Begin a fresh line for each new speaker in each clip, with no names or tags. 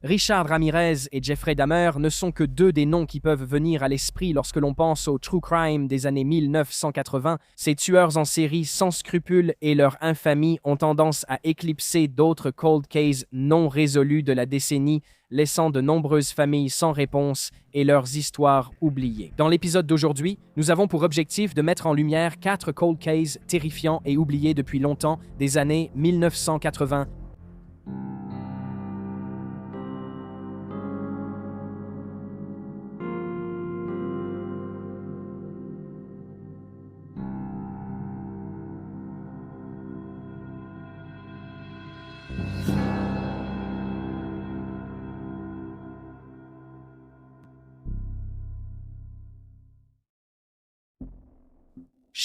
Richard Ramirez et Jeffrey Dahmer ne sont que deux des noms qui peuvent venir à l'esprit lorsque l'on pense au true crime des années 1980. Ces tueurs en série sans scrupules et leur infamie ont tendance à éclipser d'autres cold cases non résolus de la décennie, laissant de nombreuses familles sans réponse et leurs histoires oubliées. Dans l'épisode d'aujourd'hui, nous avons pour objectif de mettre en lumière 4 cold cases terrifiants et oubliés depuis longtemps des années 1980.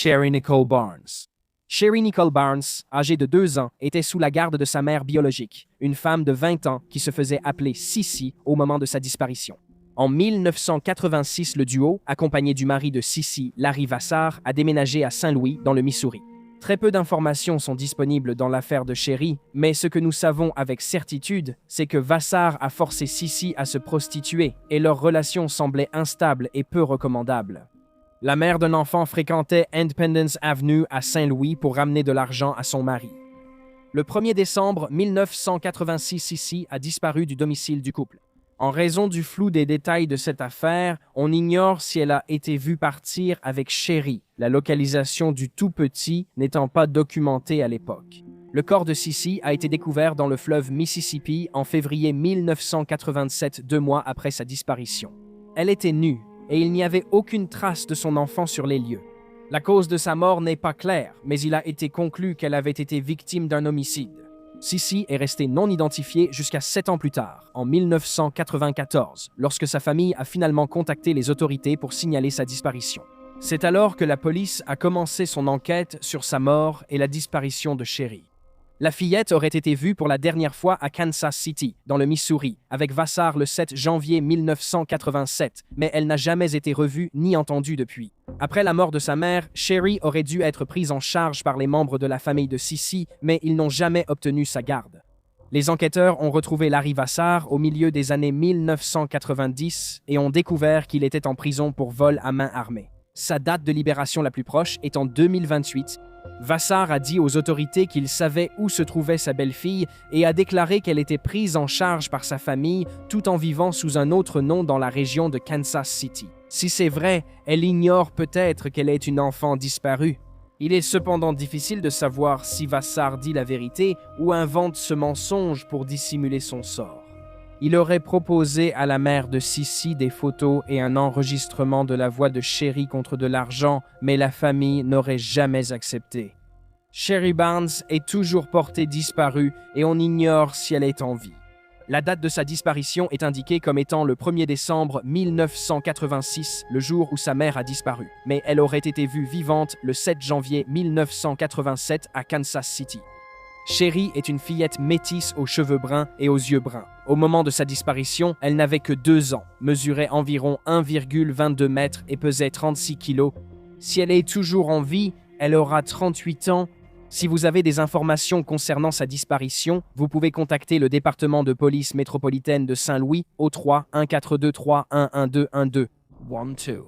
Sherry Nicole Barnes. Sherry Nicole Barnes, âgée de 2 ans, était sous la garde de sa mère biologique, une femme de 20 ans qui se faisait appeler Sissy au moment de sa disparition. En 1986, le duo, accompagné du mari de Sissy, Larry Vassar, a déménagé à Saint-Louis, dans le Missouri. Très peu d'informations sont disponibles dans l'affaire de Sherry, mais ce que nous savons avec certitude, c'est que Vassar a forcé Sissy à se prostituer et leur relation semblait instable et peu recommandable. La mère d'un enfant fréquentait Independence Avenue à Saint-Louis pour ramener de l'argent à son mari. Le 1er décembre 1986, Sissy a disparu du domicile du couple. En raison du flou des détails de cette affaire, on ignore si elle a été vue partir avec Sherry, la localisation du tout petit n'étant pas documentée à l'époque. Le corps de Sissy a été découvert dans le fleuve Mississippi en février 1987, 2 mois après sa disparition. Elle était nue et il n'y avait aucune trace de son enfant sur les lieux. La cause de sa mort n'est pas claire, mais il a été conclu qu'elle avait été victime d'un homicide. Sissy est restée non identifiée jusqu'à 7 ans plus tard, en 1994, lorsque sa famille a finalement contacté les autorités pour signaler sa disparition. C'est alors que la police a commencé son enquête sur sa mort et la disparition de Sherry. La fillette aurait été vue pour la dernière fois à Kansas City, dans le Missouri, avec Vassar le 7 janvier 1987, mais elle n'a jamais été revue ni entendue depuis. Après la mort de sa mère, Sherry aurait dû être prise en charge par les membres de la famille de Sissy, mais ils n'ont jamais obtenu sa garde. Les enquêteurs ont retrouvé Larry Vassar au milieu des années 1990 et ont découvert qu'il était en prison pour vol à main armée. Sa date de libération la plus proche est en 2028. Vassar a dit aux autorités qu'il savait où se trouvait sa belle-fille et a déclaré qu'elle était prise en charge par sa famille tout en vivant sous un autre nom dans la région de Kansas City. Si c'est vrai, elle ignore peut-être qu'elle est une enfant disparue. Il est cependant difficile de savoir si Vassar dit la vérité ou invente ce mensonge pour dissimuler son sort. Il aurait proposé à la mère de Sissy des photos et un enregistrement de la voix de Sherry contre de l'argent, mais la famille n'aurait jamais accepté. Sherry Barnes est toujours portée disparue et on ignore si elle est en vie. La date de sa disparition est indiquée comme étant le 1er décembre 1986, le jour où sa mère a disparu, mais elle aurait été vue vivante le 7 janvier 1987 à Kansas City. Sherry est une fillette métisse aux cheveux bruns et aux yeux bruns. Au moment de sa disparition, elle n'avait que 2 ans, mesurait environ 1,22 mètres et pesait 36 kilos. Si elle est toujours en vie, elle aura 38 ans. Si vous avez des informations concernant sa disparition, vous pouvez contacter le département de police métropolitaine de Saint-Louis au 3 1423 11212. 12.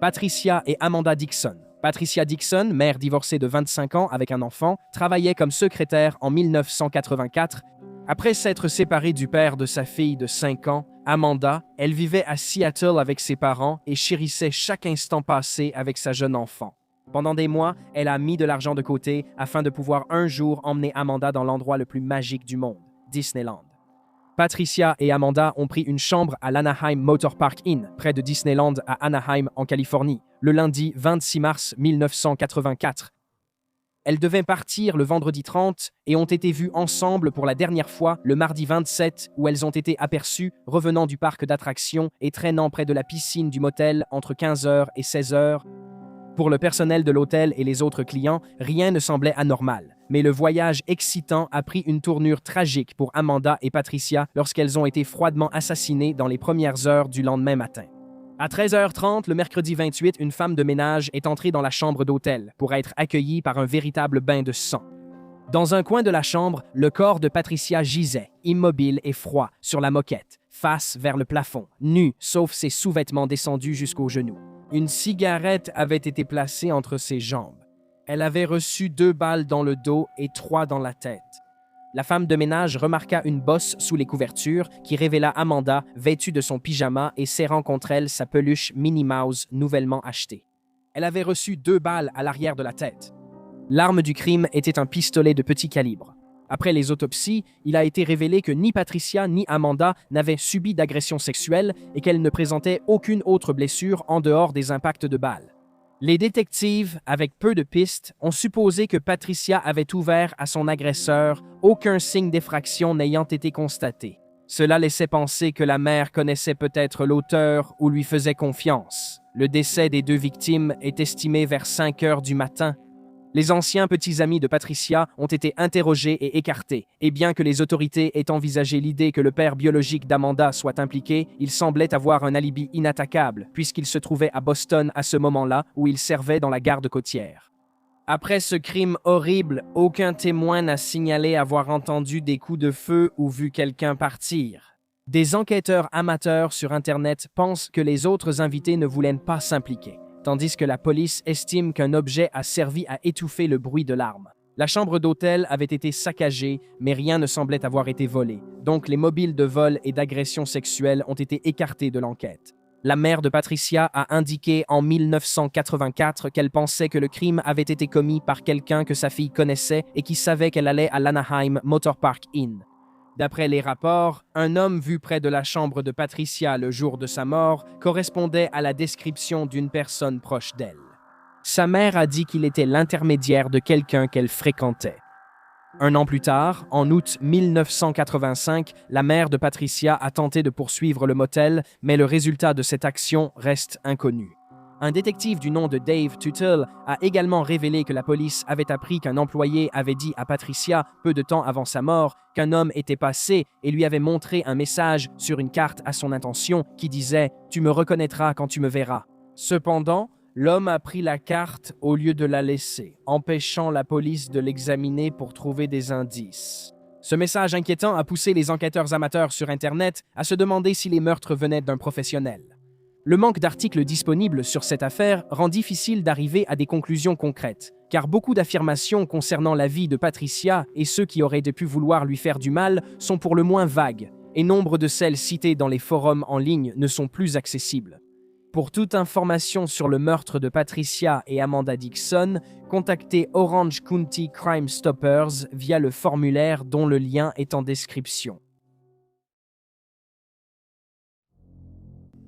Patricia et Amanda Dixon. Patricia Dixon, mère divorcée de 25 ans avec un enfant, travaillait comme secrétaire en 1984. Après s'être séparée du père de sa fille de 5 ans, Amanda, elle vivait à Seattle avec ses parents et chérissait chaque instant passé avec sa jeune enfant. Pendant des mois, elle a mis de l'argent de côté afin de pouvoir un jour emmener Amanda dans l'endroit le plus magique du monde, Disneyland. Patricia et Amanda ont pris une chambre à l'Anaheim Motor Park Inn, près de Disneyland à Anaheim, en Californie, le lundi 26 mars 1984. Elles devaient partir le vendredi 30 et ont été vues ensemble pour la dernière fois le mardi 27 où elles ont été aperçues revenant du parc d'attractions et traînant près de la piscine du motel entre 15h et 16h. Pour le personnel de l'hôtel et les autres clients, rien ne semblait anormal. Mais le voyage excitant a pris une tournure tragique pour Amanda et Patricia lorsqu'elles ont été froidement assassinées dans les premières heures du lendemain matin. À 13h30, le mercredi 28, une femme de ménage est entrée dans la chambre d'hôtel pour être accueillie par un véritable bain de sang. Dans un coin de la chambre, le corps de Patricia gisait, immobile et froid, sur la moquette, face vers le plafond, nue, sauf ses sous-vêtements descendus jusqu'aux genoux. Une cigarette avait été placée entre ses jambes. Elle avait reçu 2 balles dans le dos et 3 dans la tête. La femme de ménage remarqua une bosse sous les couvertures qui révéla Amanda vêtue de son pyjama et serrant contre elle sa peluche Minnie Mouse nouvellement achetée. Elle avait reçu 2 balles à l'arrière de la tête. L'arme du crime était un pistolet de petit calibre. Après les autopsies, il a été révélé que ni Patricia ni Amanda n'avaient subi d'agression sexuelle et qu'elles ne présentaient aucune autre blessure en dehors des impacts de balles. Les détectives, avec peu de pistes, ont supposé que Patricia avait ouvert à son agresseur, aucun signe d'effraction n'ayant été constaté. Cela laissait penser que la mère connaissait peut-être l'auteur ou lui faisait confiance. Le décès des 2 victimes est estimé vers 5 heures du matin. Les anciens petits amis de Patricia ont été interrogés et écartés, et bien que les autorités aient envisagé l'idée que le père biologique d'Amanda soit impliqué, il semblait avoir un alibi inattaquable, puisqu'il se trouvait à Boston à ce moment-là où il servait dans la garde côtière. Après ce crime horrible, aucun témoin n'a signalé avoir entendu des coups de feu ou vu quelqu'un partir. Des enquêteurs amateurs sur Internet pensent que les autres invités ne voulaient pas s'impliquer, tandis que la police estime qu'un objet a servi à étouffer le bruit de l'arme. La chambre d'hôtel avait été saccagée, mais rien ne semblait avoir été volé, donc les mobiles de vol et d'agression sexuelle ont été écartés de l'enquête. La mère de Patricia a indiqué en 1984 qu'elle pensait que le crime avait été commis par quelqu'un que sa fille connaissait et qui savait qu'elle allait à l'Anaheim Motor Park Inn. D'après les rapports, un homme vu près de la chambre de Patricia le jour de sa mort correspondait à la description d'une personne proche d'elle. Sa mère a dit qu'il était l'intermédiaire de quelqu'un qu'elle fréquentait. Un an plus tard, en août 1985, la mère de Patricia a tenté de poursuivre le motel, mais le résultat de cette action reste inconnu. Un détective du nom de Dave Tuttle a également révélé que la police avait appris qu'un employé avait dit à Patricia, peu de temps avant sa mort, qu'un homme était passé et lui avait montré un message sur une carte à son intention qui disait « Tu me reconnaîtras quand tu me verras ». Cependant, l'homme a pris la carte au lieu de la laisser, empêchant la police de l'examiner pour trouver des indices. Ce message inquiétant a poussé les enquêteurs amateurs sur Internet à se demander si les meurtres venaient d'un professionnel. Le manque d'articles disponibles sur cette affaire rend difficile d'arriver à des conclusions concrètes, car beaucoup d'affirmations concernant la vie de Patricia et ceux qui auraient pu vouloir lui faire du mal sont pour le moins vagues, et nombre de celles citées dans les forums en ligne ne sont plus accessibles. Pour toute information sur le meurtre de Patricia et Amanda Dixon, contactez Orange County Crime Stoppers via le formulaire dont le lien est en description.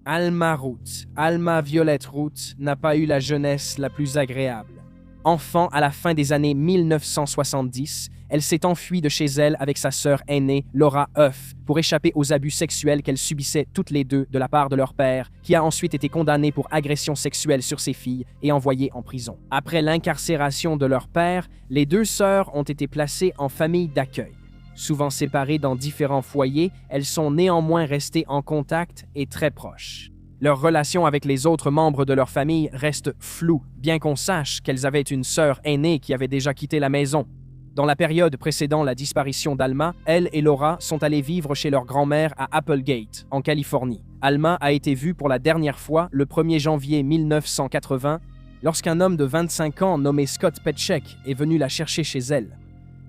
Alma Root, Alma Violette Root, n'a pas eu la jeunesse la plus agréable. Enfant à la fin des années 1970, elle s'est enfuie de chez elle avec sa sœur aînée, Laura Huff, pour échapper aux abus sexuels qu'elles subissaient toutes les deux de la part de leur père, qui a ensuite été condamné pour agression sexuelle sur ses filles et envoyé en prison. Après l'incarcération de leur père, les 2 sœurs ont été placées en famille d'accueil. Souvent séparées dans différents foyers, elles sont néanmoins restées en contact et très proches. Leur relation avec les autres membres de leur famille reste floue, bien qu'on sache qu'elles avaient une sœur aînée qui avait déjà quitté la maison. Dans la période précédant la disparition d'Alma, elle et Laura sont allées vivre chez leur grand-mère à Applegate, en Californie. Alma a été vue pour la dernière fois le 1er janvier 1980, lorsqu'un homme de 25 ans nommé Scott Petchek est venu la chercher chez elle.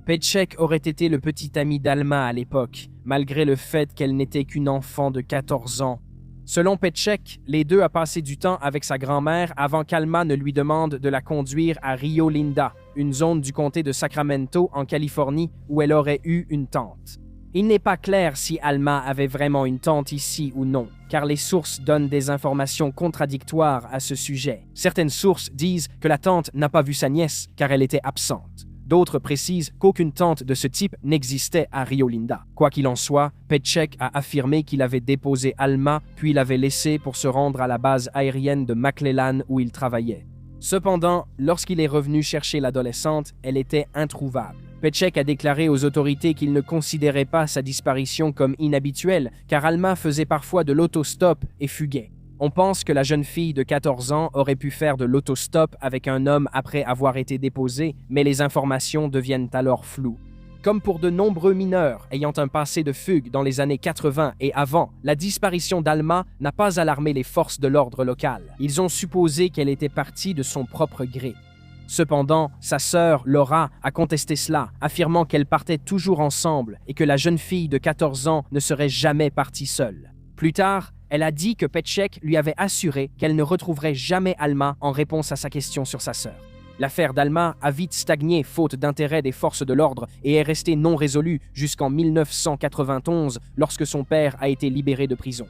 Petchek aurait été le petit ami d'Alma à l'époque, malgré le fait qu'elle n'était qu'une enfant de 14 ans. Selon Petchek, les deux a passé du temps avec sa grand-mère avant qu'Alma ne lui demande de la conduire à Rio Linda, une zone du comté de Sacramento en Californie où elle aurait eu une tante. Il n'est pas clair si Alma avait vraiment une tante ici ou non, car les sources donnent des informations contradictoires à ce sujet. Certaines sources disent que la tante n'a pas vu sa nièce car elle était absente. D'autres précisent qu'aucune tente de ce type n'existait à Rio Linda. Quoi qu'il en soit, Petchek a affirmé qu'il avait déposé Alma puis l'avait laissée pour se rendre à la base aérienne de McClellan où il travaillait. Cependant, lorsqu'il est revenu chercher l'adolescente, elle était introuvable. Petchek a déclaré aux autorités qu'il ne considérait pas sa disparition comme inhabituelle, car Alma faisait parfois de l'autostop et fuguait. On pense que la jeune fille de 14 ans aurait pu faire de l'autostop avec un homme après avoir été déposée, mais les informations deviennent alors floues. Comme pour de nombreux mineurs ayant un passé de fugue dans les années 80 et avant, la disparition d'Alma n'a pas alarmé les forces de l'ordre local. Ils ont supposé qu'elle était partie de son propre gré. Cependant, sa sœur, Laura, a contesté cela, affirmant qu'elles partaient toujours ensemble et que la jeune fille de 14 ans ne serait jamais partie seule. Plus tard, elle a dit que Petschek lui avait assuré qu'elle ne retrouverait jamais Alma en réponse à sa question sur sa sœur. L'affaire d'Alma a vite stagné faute d'intérêt des forces de l'ordre et est restée non résolue jusqu'en 1991 lorsque son père a été libéré de prison.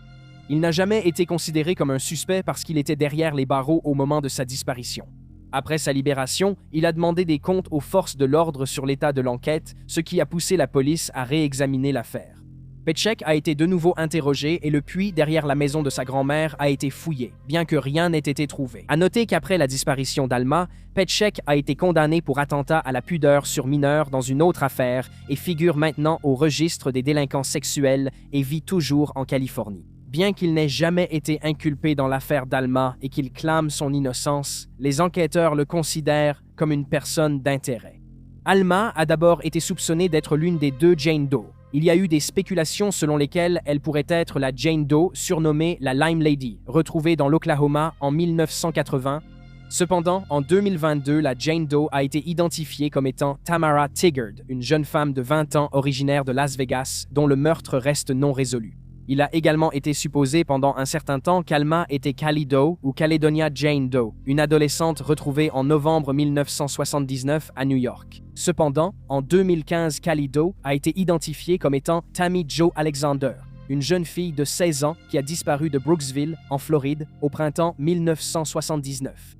Il n'a jamais été considéré comme un suspect parce qu'il était derrière les barreaux au moment de sa disparition. Après sa libération, il a demandé des comptes aux forces de l'ordre sur l'état de l'enquête, ce qui a poussé la police à réexaminer l'affaire. Petschek a été de nouveau interrogé et le puits derrière la maison de sa grand-mère a été fouillé, bien que rien n'ait été trouvé. À noter qu'après la disparition d'Alma, Petschek a été condamné pour attentat à la pudeur sur mineur dans une autre affaire et figure maintenant au registre des délinquants sexuels et vit toujours en Californie. Bien qu'il n'ait jamais été inculpé dans l'affaire d'Alma et qu'il clame son innocence, les enquêteurs le considèrent comme une personne d'intérêt. Alma a d'abord été soupçonnée d'être l'une des deux Jane Doe. Il y a eu des spéculations selon lesquelles elle pourrait être la Jane Doe surnommée la Lime Lady, retrouvée dans l'Oklahoma en 1980. Cependant, en 2022, la Jane Doe a été identifiée comme étant Tamara Tigard, une jeune femme de 20 ans originaire de Las Vegas, dont le meurtre reste non résolu. Il a également été supposé pendant un certain temps qu'Alma était Callie Doe ou Caledonia Jane Doe, une adolescente retrouvée en novembre 1979 à New York. Cependant, en 2015, Callie Doe a été identifiée comme étant Tammy Jo Alexander, une jeune fille de 16 ans qui a disparu de Brooksville, en Floride, au printemps 1979.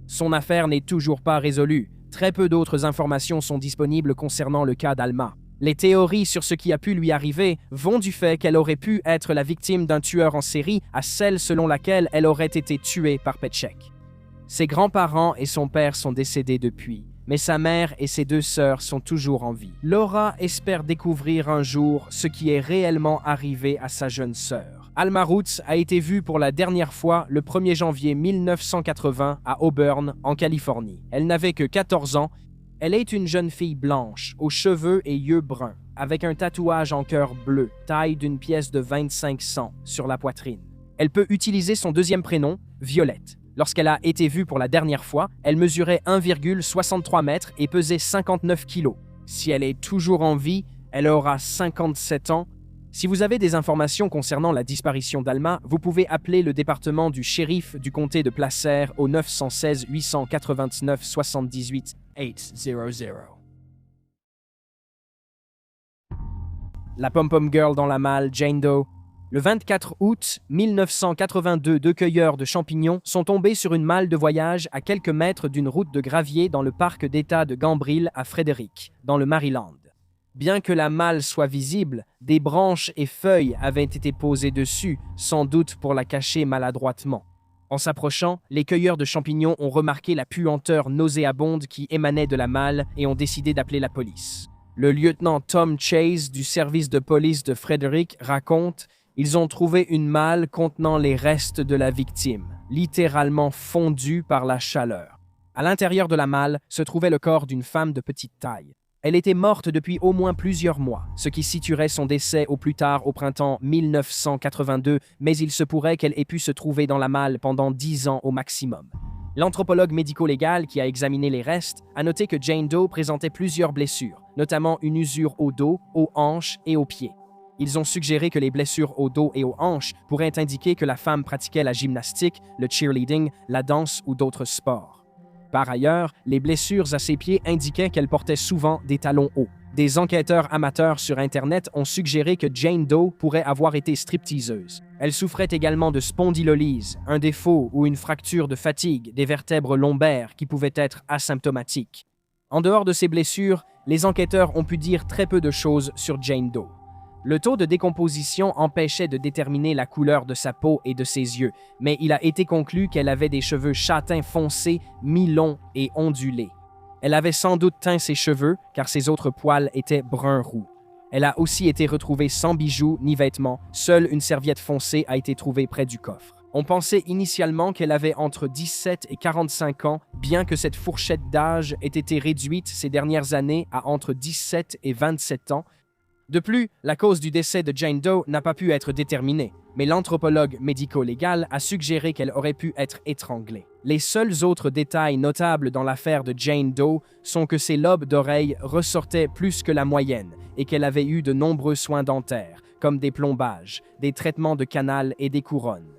Son affaire n'est toujours pas résolue. Très peu d'autres informations sont disponibles concernant le cas d'Alma. Les théories sur ce qui a pu lui arriver vont du fait qu'elle aurait pu être la victime d'un tueur en série à celle selon laquelle elle aurait été tuée par Petschek. Ses grands-parents et son père sont décédés depuis, mais sa mère et ses deux sœurs sont toujours en vie. Laura espère découvrir un jour ce qui est réellement arrivé à sa jeune sœur. Alma Roots a été vue pour la dernière fois le 1er janvier 1980 à Auburn, en Californie. Elle n'avait que 14 ans. Elle est une jeune fille blanche, aux cheveux et yeux bruns, avec un tatouage en cœur bleu, taille d'une pièce de 25 cents, sur la poitrine. Elle peut utiliser son deuxième prénom, Violette. Lorsqu'elle a été vue pour la dernière fois, elle mesurait 1,63 mètres et pesait 59 kilos. Si elle est toujours en vie, elle aura 57 ans. Si vous avez des informations concernant la disparition d'Alma, vous pouvez appeler le département du shérif du comté de Placer au 916 899 78 800. La pom-pom girl dans la malle, Jane Doe. Le 24 août 1982, deux cueilleurs de champignons sont tombés sur une malle de voyage à quelques mètres d'une route de gravier dans le parc d'État de Gambrill à Frederick, dans le Maryland. Bien que la malle soit visible, des branches et feuilles avaient été posées dessus, sans doute pour la cacher maladroitement. En s'approchant, les cueilleurs de champignons ont remarqué la puanteur nauséabonde qui émanait de la malle et ont décidé d'appeler la police. Le lieutenant Tom Chase du service de police de Frederick raconte: ils ont trouvé une malle contenant les restes de la victime, littéralement fondue par la chaleur. À l'intérieur de la malle se trouvait le corps d'une femme de petite taille. Elle était morte depuis au moins plusieurs mois, ce qui situerait son décès au plus tard au printemps 1982, mais il se pourrait qu'elle ait pu se trouver dans la malle pendant 10 ans au maximum. L'anthropologue médico-légal qui a examiné les restes a noté que Jane Doe présentait plusieurs blessures, notamment une usure au dos, aux hanches et aux pieds. Ils ont suggéré que les blessures au dos et aux hanches pourraient indiquer que la femme pratiquait la gymnastique, le cheerleading, la danse ou d'autres sports. Par ailleurs, les blessures à ses pieds indiquaient qu'elle portait souvent des talons hauts. Des enquêteurs amateurs sur Internet ont suggéré que Jane Doe pourrait avoir été stripteaseuse. Elle souffrait également de spondylolyse, un défaut ou une fracture de fatigue des vertèbres lombaires qui pouvait être asymptomatique. En dehors de ces blessures, les enquêteurs ont pu dire très peu de choses sur Jane Doe. Le taux de décomposition empêchait de déterminer la couleur de sa peau et de ses yeux, mais il a été conclu qu'elle avait des cheveux châtains foncés, mi-longs et ondulés. Elle avait sans doute teint ses cheveux, car ses autres poils étaient brun-roux. Elle a aussi été retrouvée sans bijoux ni vêtements, seule une serviette foncée a été trouvée près du coffre. On pensait initialement qu'elle avait entre 17 et 45 ans, bien que cette fourchette d'âge ait été réduite ces dernières années à entre 17 et 27 ans. De plus, la cause du décès de Jane Doe n'a pas pu être déterminée, mais l'anthropologue médico-légal a suggéré qu'elle aurait pu être étranglée. Les seuls autres détails notables dans l'affaire de Jane Doe sont que ses lobes d'oreilles ressortaient plus que la moyenne et qu'elle avait eu de nombreux soins dentaires, comme des plombages, des traitements de canal et des couronnes.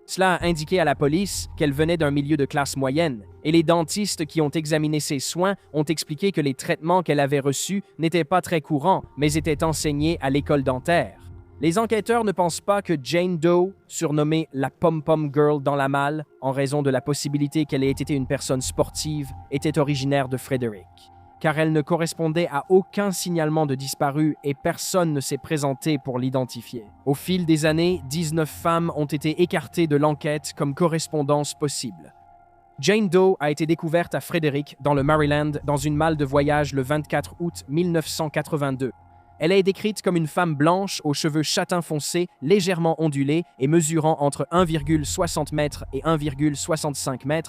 Cela a indiqué à la police qu'elle venait d'un milieu de classe moyenne, et les dentistes qui ont examiné ses soins ont expliqué que les traitements qu'elle avait reçus n'étaient pas très courants, mais étaient enseignés à l'école dentaire. Les enquêteurs ne pensent pas que Jane Doe, surnommée la Pom-Pom Girl dans la malle, en raison de la possibilité qu'elle ait été une personne sportive, était originaire de Frederick, car elle ne correspondait à aucun signalement de disparu et personne ne s'est présenté pour l'identifier. Au fil des années, 19 femmes ont été écartées de l'enquête comme correspondance possible. Jane Doe a été découverte à Frederick, dans le Maryland, dans une malle de voyage le 24 août 1982. Elle est décrite comme une femme blanche aux cheveux châtain foncé, légèrement ondulés et mesurant entre 1,60 m et 1,65 m.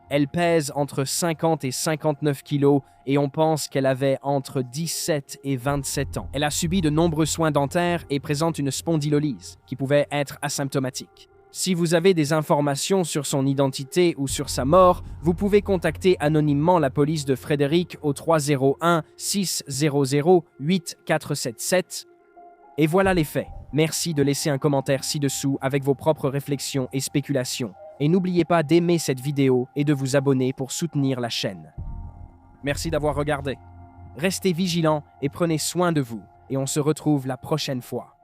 Elle pèse entre 50 et 59 kilos et on pense qu'elle avait entre 17 et 27 ans. Elle a subi de nombreux soins dentaires et présente une spondylolyse qui pouvait être asymptomatique. Si vous avez des informations sur son identité ou sur sa mort, vous pouvez contacter anonymement la police de Frederick au 301-600-8477. Et voilà les faits. Merci de laisser un commentaire ci-dessous avec vos propres réflexions et spéculations. Et n'oubliez pas d'aimer cette vidéo et de vous abonner pour soutenir la chaîne. Merci d'avoir regardé. Restez vigilants et prenez soin de vous, et on se retrouve la prochaine fois.